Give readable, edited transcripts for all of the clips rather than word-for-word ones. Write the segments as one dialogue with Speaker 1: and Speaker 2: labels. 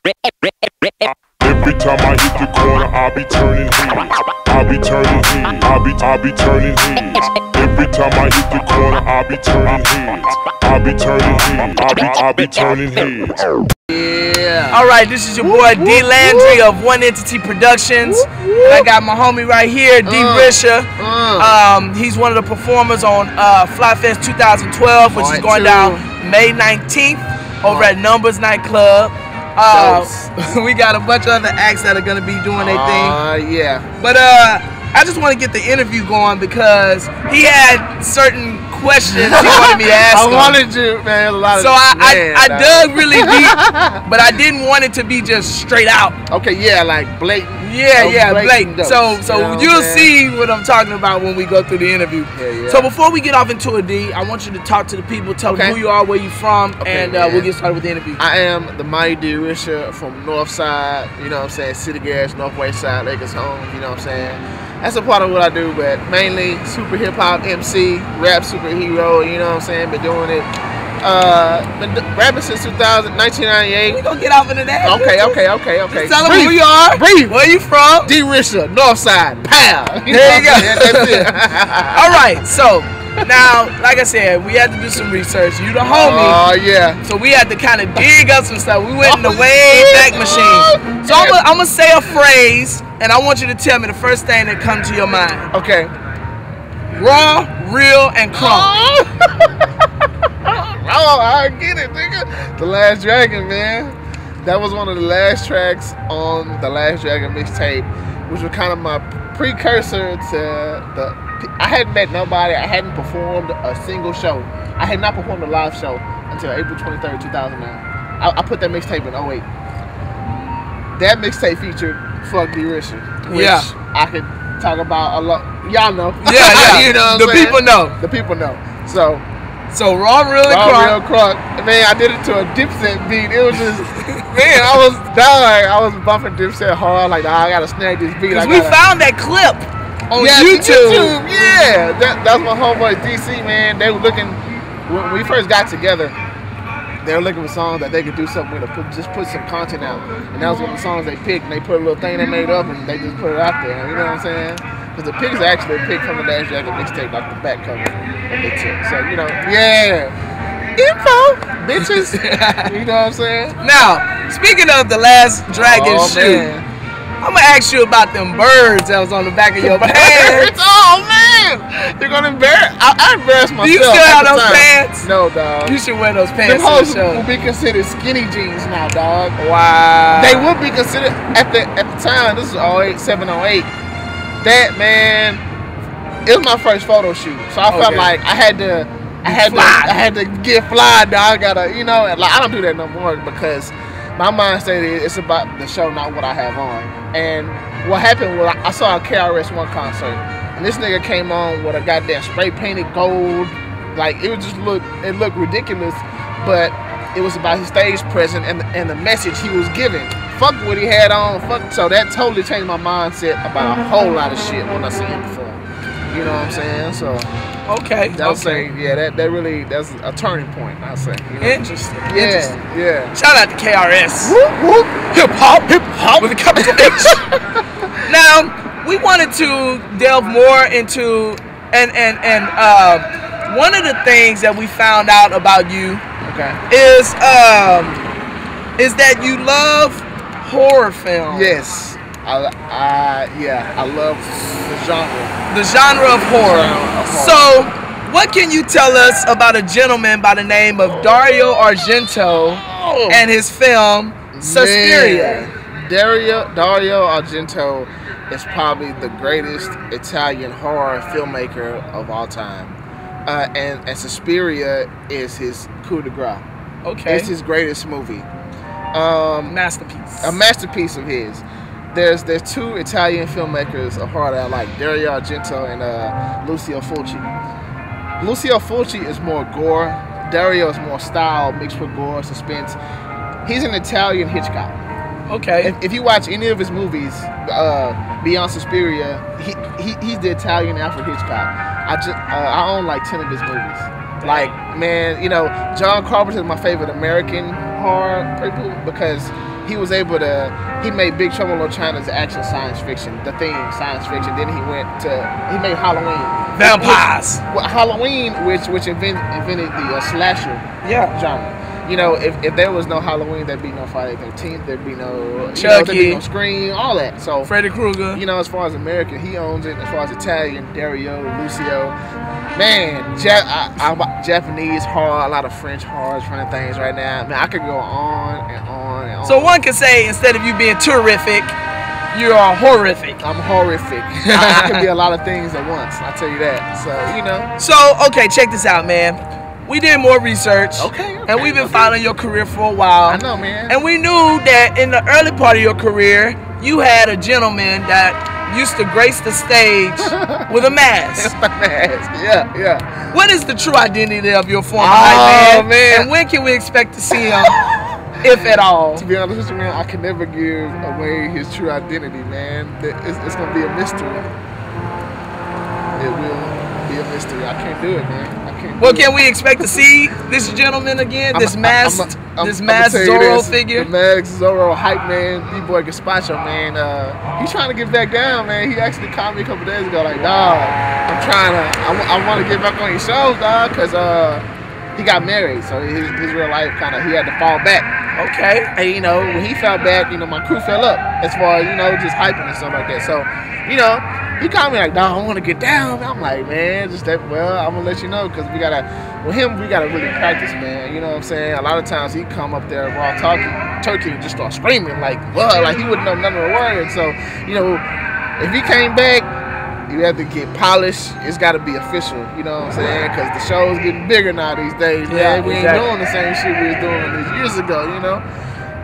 Speaker 1: Every time I hit the corner, I'll be turning heads. I'll be turning heads. I'll be turning heads. Every time I hit the corner, I'll be turning heads. I'll be turning heads. I'll be turning heads.
Speaker 2: Yeah. All right, this is your boy D Landry of One Entity Productions. And I got my homie right here, D-Risha. He's one of the performers on Flyfest 2012, which is going down May 19th over at Numbers Nightclub. We got a bunch of other acts that are going to be doing their thing.
Speaker 3: Yeah.
Speaker 2: But I just want to get the interview going because he had certain questions he wanted me to ask him.
Speaker 3: I wanted you, man. A lot of
Speaker 2: I dug really deep, but I didn't want it to be just straight out.
Speaker 3: Okay, yeah, like blatant.
Speaker 2: Yeah, blatant. So you'll see what I'm talking about when we go through the interview.
Speaker 3: Yeah.
Speaker 2: So before we get off into it, D, I want you to talk to the people, tell them who you are, where you from, and we'll get started with the interview.
Speaker 3: I am the mighty D-Risha from North Side, you know what I'm saying, City Gas, Northwest Side, Lakers home, you know what I'm saying. That's a part of what I do, but mainly super hip hop MC, rap superhero, you know what I'm saying, been doing it. Been rapping since 1998.
Speaker 2: We gonna get off into that.
Speaker 3: Okay.
Speaker 2: Just tell them who you are.
Speaker 3: Breathe.
Speaker 2: Where you from?
Speaker 3: D-Risha, North Side. Pow.
Speaker 2: There you go.
Speaker 3: That's it.
Speaker 2: All right, so now, like I said, we had to do some research. You the homie.
Speaker 3: Oh, yeah.
Speaker 2: So we had to kind of dig up some stuff. We went in the Wayback Machine. So I'm gonna say a phrase, and I want you to tell me the first thing that comes to your mind.
Speaker 3: Okay.
Speaker 2: Raw, real, and crunk.
Speaker 3: Oh, I get it, nigga. The Last Dragon, man. That was one of the last tracks on the Last Dragon mixtape, which was kind of my precursor to the. I hadn't met nobody. I hadn't performed a single show. I had not performed a live show until April 23rd, 2009. I put that mixtape in 08. That mixtape featured Fuck D-Risha, which I could talk about a lot. Y'all know.
Speaker 2: Yeah.
Speaker 3: You know what
Speaker 2: the
Speaker 3: I'm saying?
Speaker 2: people know.
Speaker 3: The people know. So
Speaker 2: raw, real, and crunk.
Speaker 3: Real crunk. Man, I did it to a Dipset beat. It was just, man, I was dying. I was bumping Dipset hard. Like, I gotta snag this beat.
Speaker 2: Because we found that clip on YouTube.
Speaker 3: Yeah, that's my homeboy DC, man. They were looking, when we first got together, they were looking for songs that they could do something with, just put some content out. And that was one of the songs they picked, and they put a little thing they made up, and they just put it out there. You know what I'm saying? Because the pics are actually picked from the Last Dragon mixtape, like the back cover that they took. So, you know, info, bitches. You know what I'm saying?
Speaker 2: Now, speaking of the Last Dragon shoe, I'm going to ask you about them birds that was on the back of your pants.
Speaker 3: Oh, man. You're going to embarrass. I embarrass myself.
Speaker 2: Do you still have those pants?
Speaker 3: No, dog.
Speaker 2: You should wear those pants.
Speaker 3: Them hoes will be considered skinny jeans now, dog.
Speaker 2: Wow.
Speaker 3: They would be considered, at the time, this is 08, 7, 08. That, man, it was my first photo shoot. So I felt like I had to get fly, dog. I gotta, you know, like, I don't do that no more because my mindset is it's about the show, not what I have on. And what happened was I saw a KRS-One concert, and this nigga came on with a goddamn spray painted gold. Like, it looked ridiculous, but it was about his stage presence and the message he was giving. Fuck what he had on. So that totally changed my mindset about a whole lot of shit when I see him perform. You know what I'm saying? So that's a turning point, I'll say. You know?
Speaker 2: Interesting.
Speaker 3: Yeah.
Speaker 2: Shout out to KRS.
Speaker 3: Whoop, whoop.
Speaker 2: Hip hop with a capital H. Now, we wanted to delve more into and one of the things that we found out about you is that you love horror films.
Speaker 3: Yes. I love the genre.
Speaker 2: The genre of horror. So, what can you tell us about a gentleman by the name of Dario Argento and his film Suspiria?
Speaker 3: Dario Argento is probably the greatest Italian horror filmmaker of all time. And Suspiria is his coup de grace.
Speaker 2: Okay.
Speaker 3: It's his greatest movie.
Speaker 2: Masterpiece.
Speaker 3: A masterpiece of his. There's two Italian filmmakers of horror that I like, Dario Argento and Lucio Fulci. Lucio Fulci is more gore. Dario is more style mixed with gore, suspense. He's an Italian Hitchcock.
Speaker 2: Okay.
Speaker 3: If you watch any of his movies beyond Suspiria, he's the Italian Alfred Hitchcock. I own like 10 of his movies. Like, man, you know, John Carpenter is my favorite American horror people because he was able to. He made Big Trouble in Little China's action science fiction, the theme science fiction. Then he made Halloween.
Speaker 2: Vampires.
Speaker 3: Halloween, which invented the slasher genre. You know, if there was no Halloween, there'd be no Friday the 13th. There'd be no Chucky, there'd be no Scream, all that. So
Speaker 2: Freddy Krueger.
Speaker 3: You know, as far as American, he owns it. As far as Italian, Dario, Lucio. Man, Japanese horror, a lot of French horror kind of things right now. Man, I could go on and on and on.
Speaker 2: So one could say, instead of you being terrific, you are horrific.
Speaker 3: I'm horrific. I can be a lot of things at once. I'll tell you that. So, you know.
Speaker 2: So, okay, check this out, man. We did more research.
Speaker 3: Okay.
Speaker 2: And we've been following your career for a while.
Speaker 3: I know, man.
Speaker 2: And we knew that in the early part of your career, you had a gentleman that used to grace the stage with a mask.
Speaker 3: Yeah.
Speaker 2: What is the true identity of your former
Speaker 3: hype
Speaker 2: man? And when can we expect to see him, if at all?
Speaker 3: To be honest with you, man, I can never give away his true identity, man. It's going to be a mystery. It will be a mystery. I can't do it, man.
Speaker 2: Well, can we expect to see this gentleman again? This masked Zorro figure?
Speaker 3: The masked Zorro hype man, B-boy Gazpacho, man. He's trying to get back down, man. He actually called me a couple days ago, like, dog, I want to get back on your shows, dog, because he got married, so his real life he had to fall back.
Speaker 2: Okay.
Speaker 3: And, you know, when he fell back, you know, my crew fell up as far as, you know, just hyping and stuff like that. So, you know, he called me like, dog, I want to get down. I'm like, man, I'm going to let you know, because we got to really practice, man. You know what I'm saying? A lot of times he come up there raw turkey and just start screaming like he wouldn't know none of the words. So, you know, if he came back, you have to get polished. It's got to be official, you know what I'm saying? Because the show's getting bigger now these days, man. We ain't doing the same shit we was doing these years ago, you know?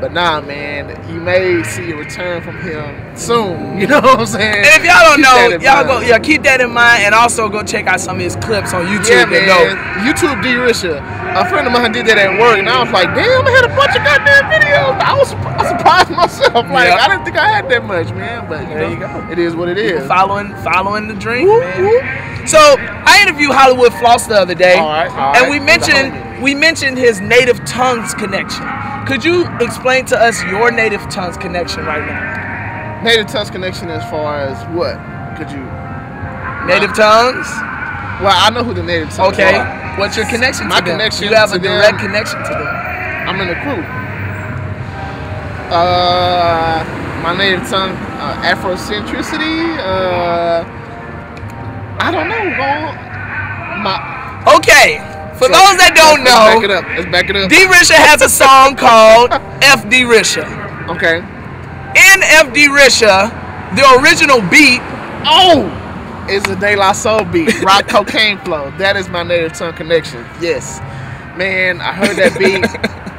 Speaker 3: But nah, man, you may see a return from him soon. You know what I'm saying?
Speaker 2: And if y'all don't know, y'all keep that in mind, and also go check out some of his clips on YouTube.
Speaker 3: Yeah, man. YouTube D-Risha. A friend of mine did that at work, and I was like, damn, I had a bunch of goddamn videos. I was surprised myself. Like, I didn't think I had that much, man. But you know, it is what it is.
Speaker 2: Following the dream, man. So I interviewed Hollywood Floss the other day, and we mentioned his native tongues connection. Could you explain to us your native tongues connection right now?
Speaker 3: Native tongues connection as far as what? Could you?
Speaker 2: Native tongues?
Speaker 3: Well, I know who the native tongues are.
Speaker 2: Okay. What's your connection to them?
Speaker 3: My connection
Speaker 2: You have
Speaker 3: to
Speaker 2: a direct
Speaker 3: them,
Speaker 2: connection to them.
Speaker 3: I'm in the crew. My native tongue, Afrocentricity. I don't know.
Speaker 2: Okay. For those that don't know,
Speaker 3: let's back it up.
Speaker 2: D-Risha has a song called F D-Risha.
Speaker 3: Okay.
Speaker 2: In F D-Risha, the original beat
Speaker 3: is a De La Soul beat, rock cocaine flow. That is my native tongue connection. Yes, man, I heard that beat.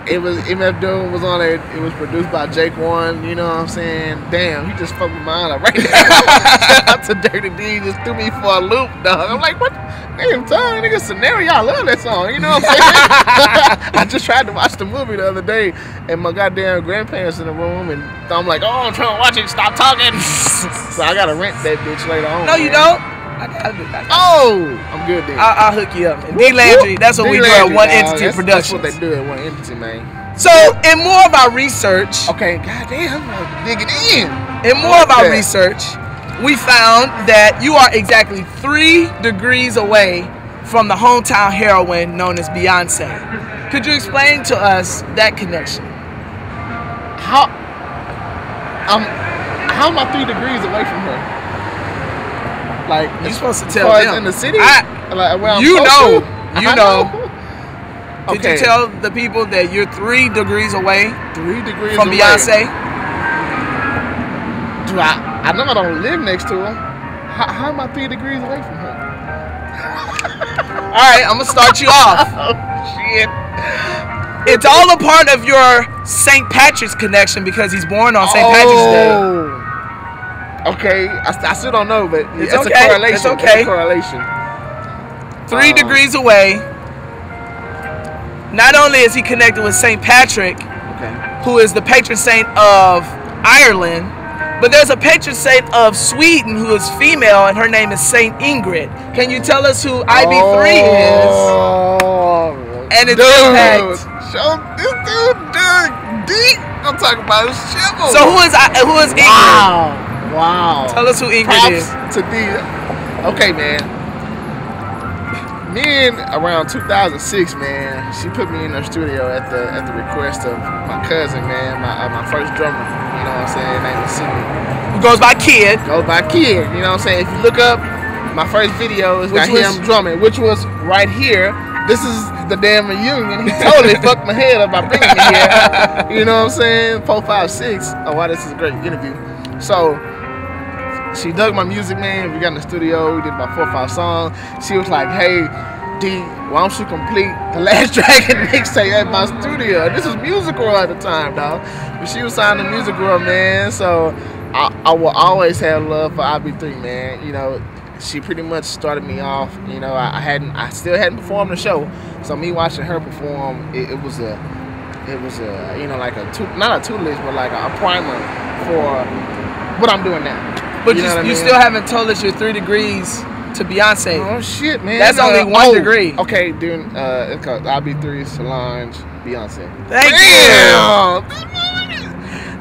Speaker 3: It was MF Doom was on it. It was produced by Jake One. You know what I'm saying? Damn, he just fucked my mind up right now. Shout out to Dirty D, just threw me for a loop, dog. I'm like, what? Damn, tongue, nigga, Scenario. I love that song. You know what I'm saying? I just tried to watch the movie the other day, and my goddamn grandparents in the room, and I'm like, oh, I'm trying to watch it. Stop talking. So I gotta rent that bitch later on.
Speaker 2: No, you don't. I got
Speaker 3: I'm good then.
Speaker 2: I'll hook you up. And D Landry, that's what we do at One Entity Productions.
Speaker 3: That's what they do at One Entity, man.
Speaker 2: So, in more of our research,
Speaker 3: okay, goddamn, I'm digging in.
Speaker 2: In more of our research, we found that you are exactly 3 degrees away from the hometown heroine known as Beyonce. Could you explain to us that connection?
Speaker 3: How am I 3 degrees away from her? Like,
Speaker 2: you're supposed to tell them.
Speaker 3: In the city?
Speaker 2: You know. Did you tell the people that you're 3 degrees away?
Speaker 3: 3 degrees
Speaker 2: from
Speaker 3: away.
Speaker 2: Beyonce?
Speaker 3: Dude, I know I don't live next to her. How am I 3 degrees away from her?
Speaker 2: All right, I'm gonna start you off.
Speaker 3: Oh shit!
Speaker 2: It's all a part of your St. Patrick's connection because he's born on St. Patrick's Day.
Speaker 3: Okay, I still don't know, but
Speaker 2: it's
Speaker 3: a correlation.
Speaker 2: It's okay.
Speaker 3: It's a correlation.
Speaker 2: 3 degrees away. Not only is he connected with St. Patrick, who is the patron saint of Ireland, but there's a patron saint of Sweden who is female, and her name is Saint Ingrid. Can you tell us who IB3 is? And its impact.
Speaker 3: Show this dude I'm talking about Shivel.
Speaker 2: So who is Ingrid?
Speaker 3: Wow.
Speaker 2: Tell us who Ingrid is.
Speaker 3: Props to D. Okay, man. Me in around 2006, man. She put me in her studio at the request of my cousin, man, my first drummer. You know what I'm saying? His name is Sidney.
Speaker 2: Who goes by Kid.
Speaker 3: Goes by Kid. You know what I'm saying? If you look up my first video, it's got him drumming, which was right here. This is the damn reunion. He totally fucked my head up by bringing me here. You know what I'm saying? 4, 5, 6. Oh wow, this is a great interview. So she dug my music, man. We got in the studio. We did about 4 or 5 songs. She was like, "Hey, D, why don't you complete the Last Dragon mixtape at my studio?" This was Music World at the time, dog. But she was signed to Music World, man. So I will always have love for IB3, man. You know, she pretty much started me off. You know, I still hadn't performed the show, so me watching her perform, it was a you know, like not a tutelage, but like a primer for what I'm doing now.
Speaker 2: But you still haven't told us your 3 degrees to Beyonce.
Speaker 3: Oh shit, man!
Speaker 2: That's only 1 degree.
Speaker 3: Okay, dude, it's called IB3, Solange, Beyonce.
Speaker 2: Thank
Speaker 3: you.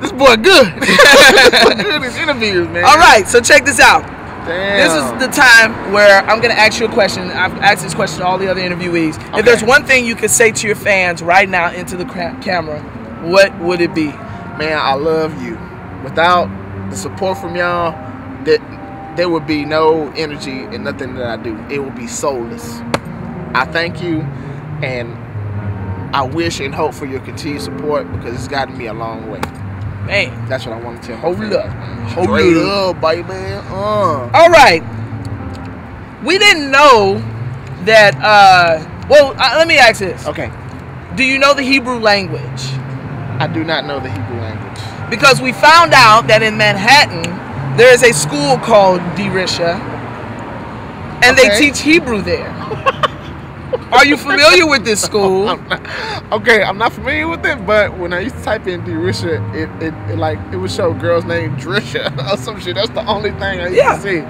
Speaker 3: This boy good. This boy good in his interviews, man.
Speaker 2: All right, so check this out.
Speaker 3: Damn.
Speaker 2: This is the time where I'm gonna ask you a question. I've asked this question to all the other interviewees. Okay. If there's one thing you could say to your fans right now into the camera, what would it be?
Speaker 3: Man, I love you. Without the support from y'all, there would be no energy in nothing that I do. It would be soulless. I thank you, and I wish and hope for your continued support because it's gotten me a long way.
Speaker 2: Man,
Speaker 3: that's what I want to tell.
Speaker 2: Hold up,
Speaker 3: hold up, baby.
Speaker 2: All right. We didn't know that. Let me ask this.
Speaker 3: Okay.
Speaker 2: Do you know the Hebrew language?
Speaker 3: I do not know the Hebrew language.
Speaker 2: Because we found out that in Manhattan there is a school called D-Risha, and they teach Hebrew there. Are you familiar with this school?
Speaker 3: I'm not familiar with it, but when I used to type in D-Risha, it would show girls named Drisha or some shit. That's the only thing I used to see.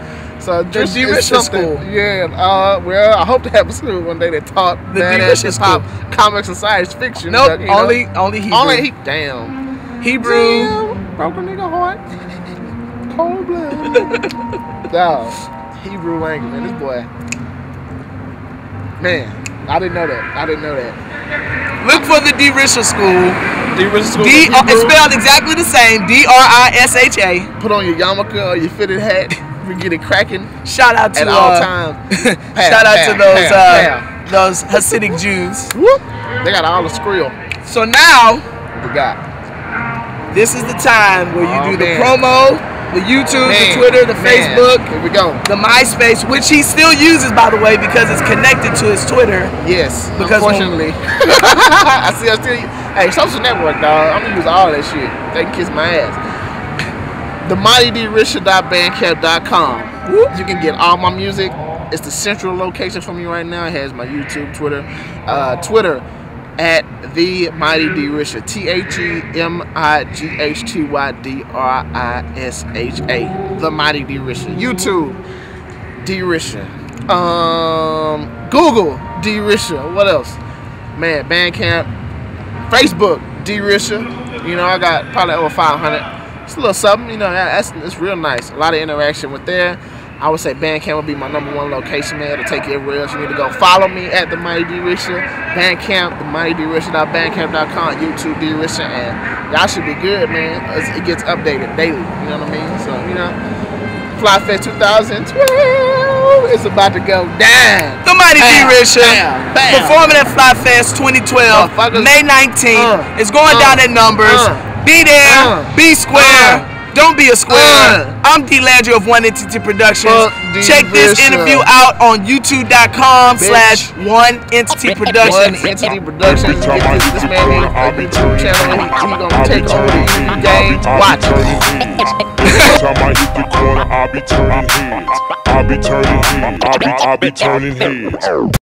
Speaker 3: So
Speaker 2: the D-Risha school.
Speaker 3: Yeah. Well, I hope to have a school one day that taught
Speaker 2: the D-Risha school,
Speaker 3: comics and science fiction.
Speaker 2: Nope, only Hebrew.
Speaker 3: Damn.
Speaker 2: Hebrew.
Speaker 3: Damn. Broke a nigga heart. Cold blood. Dog. Hebrew language, man. This boy. Man. I didn't know that.
Speaker 2: Look for the D-Risha school.
Speaker 3: D-Risha school.
Speaker 2: It's spelled exactly the same. D-R-I-S-H-A.
Speaker 3: Put on your yarmulke or your fitted hat. We get it cracking.
Speaker 2: Shout out to
Speaker 3: at all times.
Speaker 2: Shout out to those Hasidic Jews.
Speaker 3: Whoop. They got all the skrill.
Speaker 2: So now
Speaker 3: we got.
Speaker 2: This is the time where you do the promo. The YouTube, the Twitter, the Facebook,
Speaker 3: here we go.
Speaker 2: The MySpace, which he still uses, by the way, because it's connected to his Twitter.
Speaker 3: Yes,
Speaker 2: because
Speaker 3: unfortunately. I still. Hey, social network, dog. I'm gonna use all that shit. They can kiss my ass. TheMightyDRisha.bandcamp.com. You can get all my music. It's the central location for me right now. It has my YouTube, Twitter, at The Mighty D-Risha. TheMightyDRisha. The Mighty D-Risha. YouTube, D-Risha. Google, D-Risha. What else? Man, Bandcamp. Facebook, D-Risha. You know, I got probably over 500. It's a little something, you know, it's real nice. A lot of interaction with there. I would say Bandcamp would be my #1 location, man. It'll take you everywhere else. You need to go follow me at The Mighty D-Risha, Bandcamp, TheMightyDRisha.bandcamp.com, YouTube D-Risha, and y'all should be good, man. It gets updated daily, you know what I mean? So, you know, Flyfest 2012 is about to go down.
Speaker 2: The Mighty D-Risha performing at Flyfest 2012, May 19th. It's going down in numbers. Be there, be square. Don't be a square. I'm D Landry of One Entity Productions. Check this interview out on youtube.com/OneEntityProductions.
Speaker 3: One Entity Productions. This man on a YouTube channel. He gonna take over the game. Watch it.
Speaker 1: Every time I hit the corner, I'll be turning heads. I'll be turning heads.